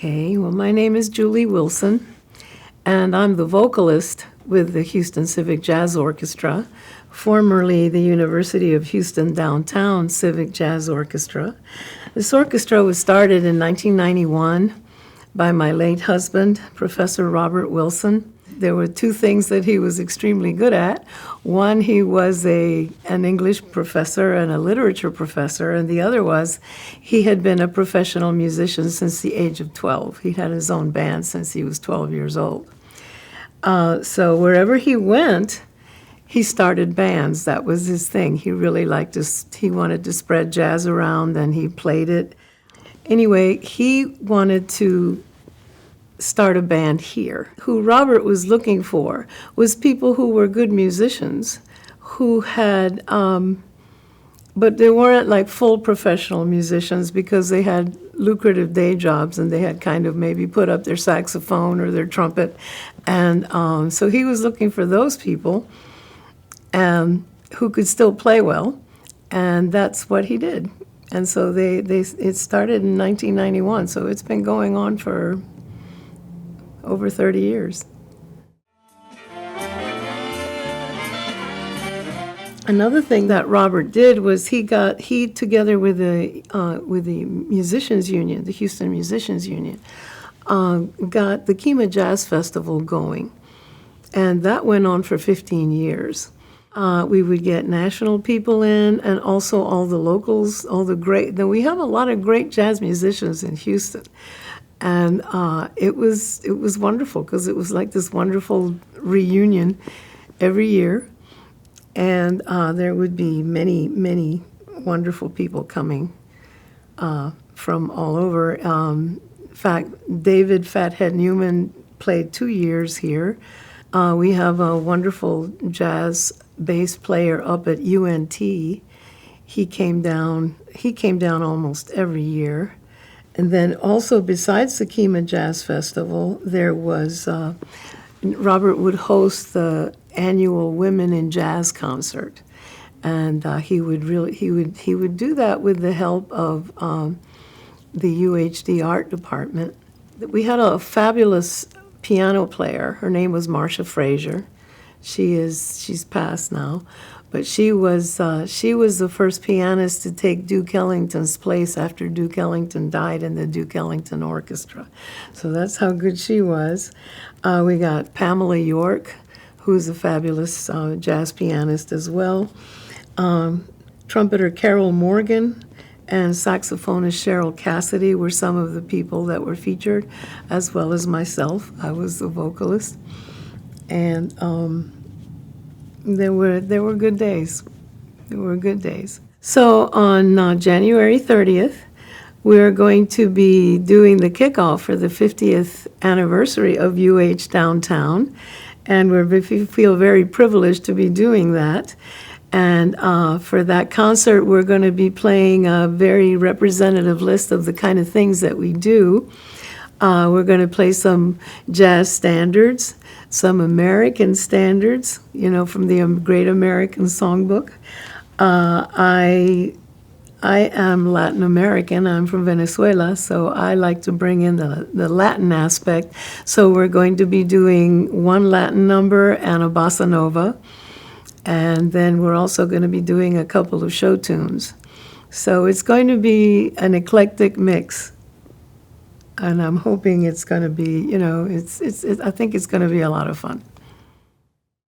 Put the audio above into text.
Okay, well, my name is Julie Wilson, and I'm the vocalist with the Houston Civic Jazz Orchestra, formerly the University of Houston Downtown Civic Jazz Orchestra. This orchestra was started in 1991 by my late husband, Professor Robert Wilson. There were two things that he was extremely good at. One, he was an English professor and a literature professor, and the other was he had been a professional musician since the age of 12. He had his own band since he was 12 years old. So wherever he went, he started bands. That was his thing. He really liked to, he wanted to spread jazz around, and he played it. Anyway, he wanted to start a band here. Who Robert was looking for was people who were good musicians, who had, but they weren't like full professional musicians because they had lucrative day jobs and they had kind of maybe put up their saxophone or their trumpet. And so he was looking for those people who could still play well, and that's what he did. And so it started in 1991, so it's been going on for over 30 years. Another thing that Robert did was he together with the Musicians Union, the Houston Musicians Union, got the Kemah Jazz Festival going, and that went on for 15 years. We would get national people in, and also all the locals, all the great. Then we have a lot of great jazz musicians in Houston. And it was wonderful because it was like this wonderful reunion every year. And there would be many, many wonderful people coming from all over. In fact, David Fathead Newman played 2 years here. We have a wonderful jazz bass player up at UNT. He came down almost every year. And then also, besides the Kemah Jazz Festival, there was, Robert would host the annual Women in Jazz concert. And he would do that with the help of the UHD art department. We had a fabulous piano player. Her name was Marcia Frazier. She's passed now. But she was the first pianist to take Duke Ellington's place after Duke Ellington died in the Duke Ellington Orchestra. So that's how good she was. We got Pamela York, who's a fabulous jazz pianist as well. Trumpeter Carol Morgan and saxophonist Cheryl Cassidy were some of the people that were featured, as well as myself. I was the vocalist. And there were good days. There were good days. So on January 30th, we're going to be doing the kickoff for the 50th anniversary of UH Downtown, and we feel very privileged to be doing that. And for that concert, we're going to be playing a very representative list of the kind of things that we do. We're going to play some jazz standards, some American standards, from the Great American Songbook. I am Latin American. I'm from Venezuela, so I like to bring in the Latin aspect. So we're going to be doing one Latin number and a bossa nova, and then we're also going to be doing a couple of show tunes. So it's going to be an eclectic mix. And I'm hoping it's going to be, I think it's going to be a lot of fun.